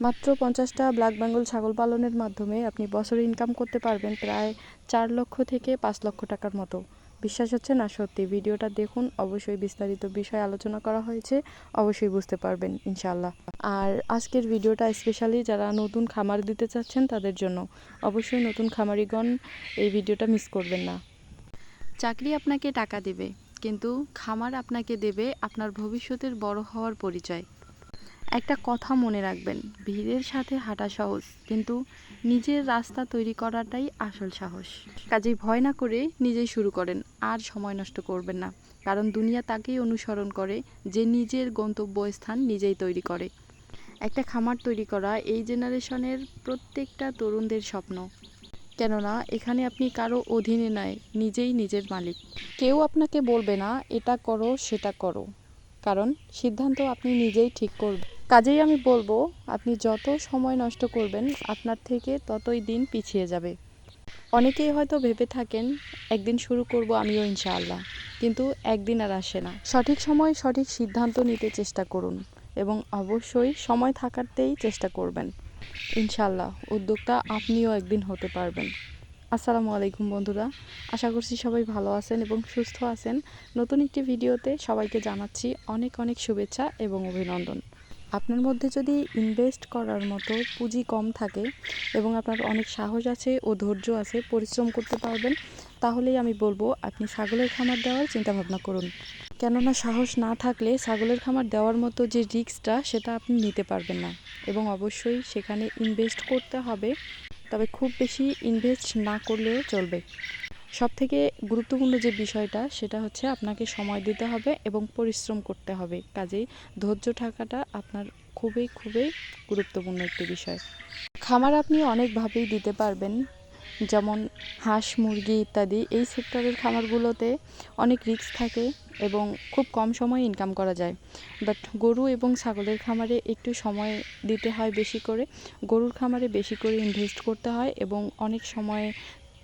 মাত্র 50টা ব্ল্যাক বেঙ্গল ছাগল পালনের মাধ্যমে আপনি বছরে ইনকাম করতে পারবেন প্রায় 4 লক্ষ থেকে 5 লক্ষ টাকার মতো। বিশ্বাস হচ্ছে না? সত্যি ভিডিওটা দেখুন, অবশ্যই বিস্তারিত বিষয় আলোচনা করা হয়েছে, অবশ্যই বুঝতে পারবেন ইনশাআল্লাহ। আর আজকের ভিডিওটা স্পেশালি যারা নতুন খামার দিতে চাচ্ছেন তাদের জন্য। অবশ্যই নতুন খামারিগণ এই ভিডিওটা মিস করবেন না। চাকরি আপনাকে টাকা দেবে, কিন্তু খামার আপনাকে দেবে আপনার ভবিষ্যতের বড় হওয়ার পরিচয়। একটা কথা মনে রাখবেন, ভিড়ের সাথে হাঁটা সহজ, কিন্তু নিজের রাস্তা তৈরি করাটাই আসল সাহস। কাজেই ভয় না করে নিজেই শুরু করেন, আর সময় নষ্ট করবেন না। কারণ দুনিয়া তাকেই অনুসরণ করে যে নিজের গন্তব্যস্থান নিজেই তৈরি করে। একটা খামার তৈরি করা এই জেনারেশনের প্রত্যেকটা তরুণদের স্বপ্ন। কেননা এখানে আপনি কারো অধীনে নয়, নিজেই নিজের মালিক। কেউ আপনাকে বলবে না এটা করো সেটা করো, কারণ সিদ্ধান্ত আপনি নিজেই ঠিক করবেন। কাজেই আমি বলবো, আপনি যত সময় নষ্ট করবেন আপনার থেকে ততই দিন পিছিয়ে যাবে। অনেকেই হয়তো ভেবে থাকেন একদিন শুরু করব আমিও ইনশাআল্লাহ, কিন্তু একদিন আর আসে না। সঠিক সময় সঠিক সিদ্ধান্ত নিতে চেষ্টা করুন এবং অবশ্যই সময় থাকাতেই চেষ্টা করবেন। ইনশাআল্লাহ উদ্যোক্তা আপনিও একদিন হতে পারবেন। আসসালামু আলাইকুম বন্ধুরা, আশা করছি সবাই ভালো আছেন এবং সুস্থ আছেন। নতুন একটি ভিডিওতে সবাইকে জানাচ্ছি অনেক অনেক শুভেচ্ছা এবং অভিনন্দন। আপনার মধ্যে যদি ইনভেস্ট করার মতো পুঁজি কম থাকে এবং আপনার অনেক সাহস আছে ও ধৈর্য আছে, পরিশ্রম করতে পারবেন, তাহলেই আমি বলবো আপনি ছাগলের খামার দেওয়ার চিন্তাভাবনা করুন। কেননা সাহস না থাকলে ছাগলের খামার দেওয়ার মতো যে রিস্কটা সেটা আপনি নিতে পারবেন না, এবং অবশ্যই সেখানে ইনভেস্ট করতে হবে, তবে খুব বেশি ইনভেস্ট না করলেও চলবে। সবথেকে গুরুত্বপূর্ণ যে বিষয়টা সেটা হচ্ছে আপনাকে সময় দিতে হবে এবং পরিশ্রম করতে হবে। কাজেই ধৈর্য থাকাটা আপনার খুবই খুবই গুরুত্বপূর্ণ একটি বিষয়। খামার আপনি অনেকভাবেই দিতে পারবেন, যেমন হাঁস মুরগি ইত্যাদি। এই সেক্টরের খামারগুলোতে অনেক রিস্ক থাকে এবং খুব কম সময়ে ইনকাম করা যায়। বাট গরু এবং ছাগলের খামারে একটু সময় দিতে হয় বেশি করে। গরুর খামারে বেশি করে ইনভেস্ট করতে হয় এবং অনেক সময়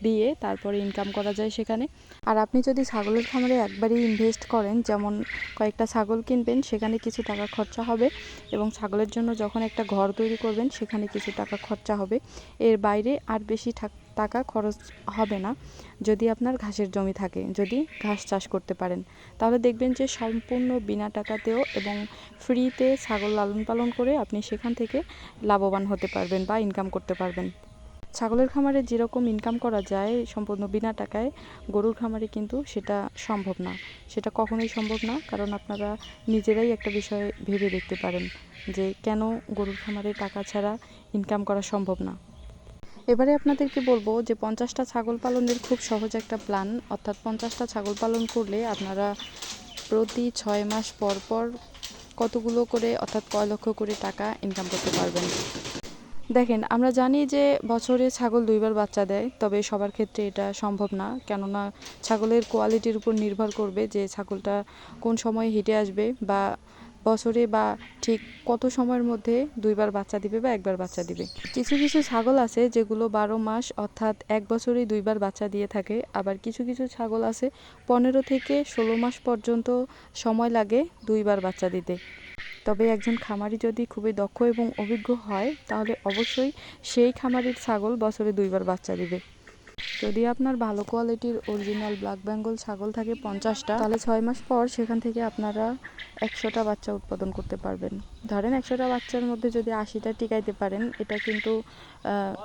দিয়ে তারপরে ইনকাম করা যায় সেখানে। আর আপনি যদি ছাগলের খামারে একবারেই ইনভেস্ট করেন, যেমন কয়েকটা ছাগল কিনবেন, সেখানে কিছু টাকা খরচা হবে, এবং ছাগলের জন্য যখন একটা ঘর তৈরি করবেন সেখানে কিছু টাকা খরচা হবে। এর বাইরে আর বেশি টাকা খরচ হবে না যদি আপনার ঘাসের জমি থাকে, যদি ঘাস চাষ করতে পারেন, তাহলে দেখবেন যে সম্পূর্ণ বিনা টাকাতেও এবং ফ্রিতে ছাগল লালন পালন করে আপনি সেখান থেকে লাভবান হতে পারবেন বা ইনকাম করতে পারবেন। ছাগলের খামারে যেরকম ইনকাম করা যায় সম্পূর্ণ বিনা টাকায়, গরুর খামারে কিন্তু সেটা সম্ভব না। সেটা কখনোই সম্ভব না, কারণ আপনারা নিজেরাই একটা বিষয় ভেবে দেখতে পারেন যে কেন গরুর খামারে টাকা ছাড়া ইনকাম করা সম্ভব না। এবারে আপনাদেরকে বলবো যে 50টা ছাগল পালনের খুব সহজ একটা প্ল্যান, অর্থাৎ 50টা ছাগল পালন করলে আপনারা প্রতি 6 মাস পর পর কতগুলো করে, অর্থাৎ কয় লক্ষ করে টাকা ইনকাম করতে পারবেন। দেখেন, আমরা জানি যে বছরে ছাগল 2বার বাচ্চা দেয়, তবে সবার ক্ষেত্রে এটা সম্ভব না। কেননা ছাগলের কোয়ালিটির উপর নির্ভর করবে যে ছাগলটা কোন সময় হিটে আসবে, বা বছরে বা ঠিক কত সময়ের মধ্যে 2বার বাচ্চা দিবে বা 1বার বাচ্চা দিবে। কিছু কিছু ছাগল আছে যেগুলো 12 মাস অর্থাৎ 1 বছরেই 2বার বাচ্চা দিয়ে থাকে। আবার কিছু কিছু ছাগল আছে 15 থেকে 16 মাস পর্যন্ত সময় লাগে 2বার বাচ্চা দিতে। তবে একজন খামারি যদি খুবই দক্ষ এবং অভিজ্ঞ হয়, তাহলে অবশ্যই সেই খামারির ছাগল বছরে 2বার বাচ্চা দিবে। যদি আপনার ভালো কোয়ালিটির অরিজিনাল ব্ল্যাক বেঙ্গল ছাগল থাকে 50টা, তাহলে 6 মাস পর সেখান থেকে আপনারা 100টা বাচ্চা উৎপাদন করতে পারবেন। ধরেন 100টা বাচ্চার মধ্যে যদি 80টা টিকাইতে পারেন, এটা কিন্তু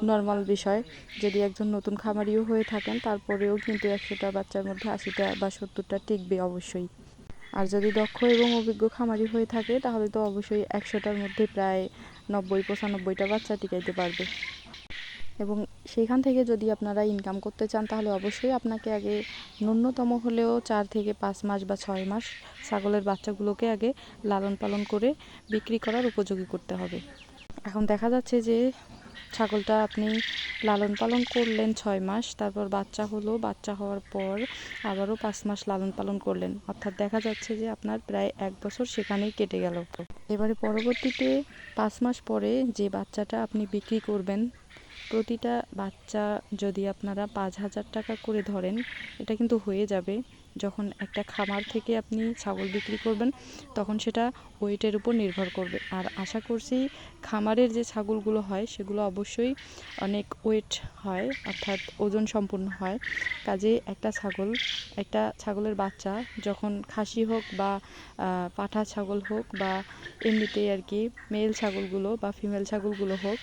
নর্মাল বিষয়। যদি একজন নতুন খামারিও হয়ে থাকেন, তারপরেও কিন্তু 100টা বাচ্চার মধ্যে 80টা বা 70টা টিকবে অবশ্যই। আর যদি দক্ষ এবং অভিজ্ঞ খামারি হয়ে থাকে, তাহলে তো অবশ্যই 100টার মধ্যে প্রায় 90-95টা বাচ্চা টিকাইতে পারবে। এবং সেখান থেকে যদি আপনারা ইনকাম করতে চান, তাহলে অবশ্যই আপনাকে আগে ন্যূনতম হলেও 4 থেকে 5 মাস বা 6 মাস ছাগলের বাচ্চাগুলোকে আগে লালন পালন করে বিক্রি করার উপযোগী করতে হবে। এখন দেখা যাচ্ছে যে ছাগলটা আপনি লালন পালন করলেন 6 মাস, তারপর বাচ্চা হলো, বাচ্চা হওয়ার পর আবারও 5 মাস লালন পালন করলেন, অর্থাৎ দেখা যাচ্ছে যে আপনার প্রায় 1 বছর সেখানেই কেটে গেল। এবারে পরবর্তীতে 5 মাস পরে যে বাচ্চাটা আপনি বিক্রি করবেন, প্রতিটা বাচ্চা যদি আপনারা 5,000 টাকা করে ধরেন, এটা কিন্তু হয়ে যাবে। যখন একটা খামার থেকে আপনি ছাগল বিক্রি করবেন তখন সেটা ওয়েটের উপর নির্ভর করবে। আর আশা করছি খামারের যে ছাগলগুলো হয় সেগুলো অবশ্যই অনেক ওয়েট হয়, অর্থাৎ ওজন সম্পন্ন হয়। কাজেই একটা ছাগলের বাচ্চা যখন খাসি হোক বা পাঠা ছাগল হোক বা এমনিতেই আর কি মেল ছাগলগুলো বা ফিমেল ছাগলগুলো হোক,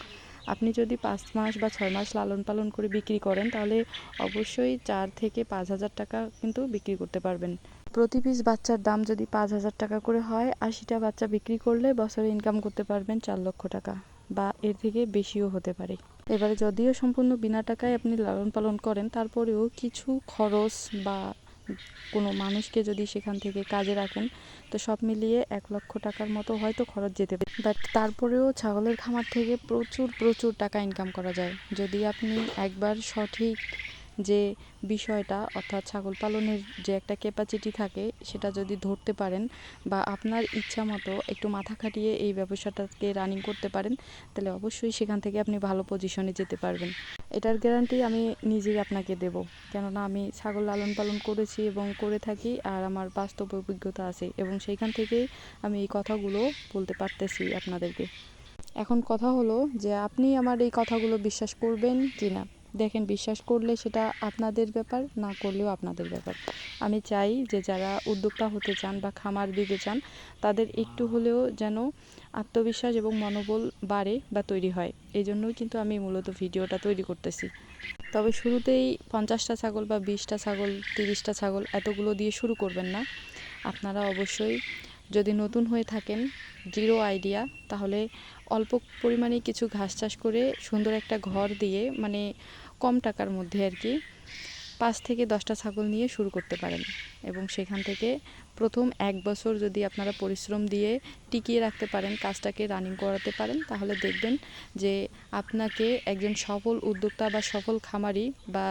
আপনি যদি 5 মাস বা 6 মাস লালন পালন করে বিক্রি করেন তাহলে অবশ্যই 4 থেকে 5,000 টাকা কিন্তু বিক্রি করতে পারবেন। প্রতি পিস বাচ্চার দাম যদি 5,000 টাকা করে হয়, 80টা বাচ্চা বিক্রি করলে বছরে ইনকাম করতে পারবেন 4 লক্ষ টাকা, বা এর থেকে বেশিও হতে পারে। এবারে যদিও সম্পূর্ণ বিনা টাকায় আপনি লালন পালন করেন, তারপরেও কিছু খরচ বা কোনো মানুষকে যদি সেখান থেকে কাজে রাখেন, তো সব মিলিয়ে 1 লক্ষ টাকার মতো হয়তো খরচ যেতে পারে। বাট তারপরেও ছাগলের খামার থেকে প্রচুর টাকা ইনকাম করা যায় যদি আপনি একবার সঠিক যে বিষয়টা, অর্থাৎ ছাগল পালনের যে একটা ক্যাপাসিটি থাকে সেটা যদি ধরতে পারেন বা আপনার ইচ্ছা মতো একটু মাথা খাটিয়ে এই ব্যবসাটাকে রানিং করতে পারেন, তাহলে অবশ্যই সেখান থেকে আপনি ভালো পজিশনে যেতে পারবেন। এটার গ্যারান্টি আমি নিজেই আপনাকে দেব, কেননা আমি ছাগল লালন পালন করেছি এবং করে থাকি, আর আমার বাস্তব অভিজ্ঞতা আছে এবং সেইখান থেকেই আমি এই কথাগুলো বলতে পারতেছি আপনাদেরকে। এখন কথা হলো যে আপনি আমার এই কথাগুলো বিশ্বাস করবেন কি না। দেখেন, বিশ্বাস করলে সেটা আপনাদের ব্যাপার, না করলেও আপনাদের ব্যাপার। আমি চাই যে যারা উদ্যোক্তা হতে চান বা খামার দিতে চান, তাদের একটু হলেও যেন আত্মবিশ্বাস এবং মনোবল বাড়ে বা তৈরি হয়। এই জন্যই কিন্তু আমি মূলত ভিডিওটা তৈরি করতেছি। তবে শুরুতেই 50টা ছাগল বা 20টা ছাগল, 30টা ছাগল এতগুলো দিয়ে শুরু করবেন না। আপনারা অবশ্যই যদি নতুন হয়ে থাকেন, জিরো আইডিয়া, তাহলে অল্প পরিমাণে কিছু ঘাস চাষ করে সুন্দর একটা ঘর দিয়ে, মানে কম টাকার মধ্যে আর কি 5 থেকে 10টা ছাগল নিয়ে শুরু করতে পারেন। এবং সেখান থেকে প্রথম 1 বছর যদি আপনারা পরিশ্রম দিয়ে টিকিয়ে রাখতে পারেন, কাজটাকে রানিং করাতে পারেন, তাহলে দেখবেন যে আপনাকে একজন সফল উদ্যোক্তা বা সফল খামারি বা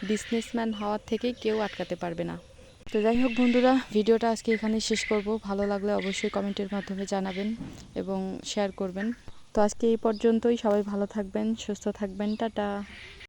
বিজনেসম্যান হওয়ার থেকে কেউ আটকাতে পারবে না। তো যাই হোক বন্ধুরা, ভিডিওটা আজকে এখানেই শেষ করব। ভালো লাগলে অবশ্যই কমেন্টের মাধ্যমে জানাবেন এবং শেয়ার করবেন। তো আজকে এই পর্যন্তই। সবাই ভালো থাকবেন, সুস্থ থাকবেন। টাটা।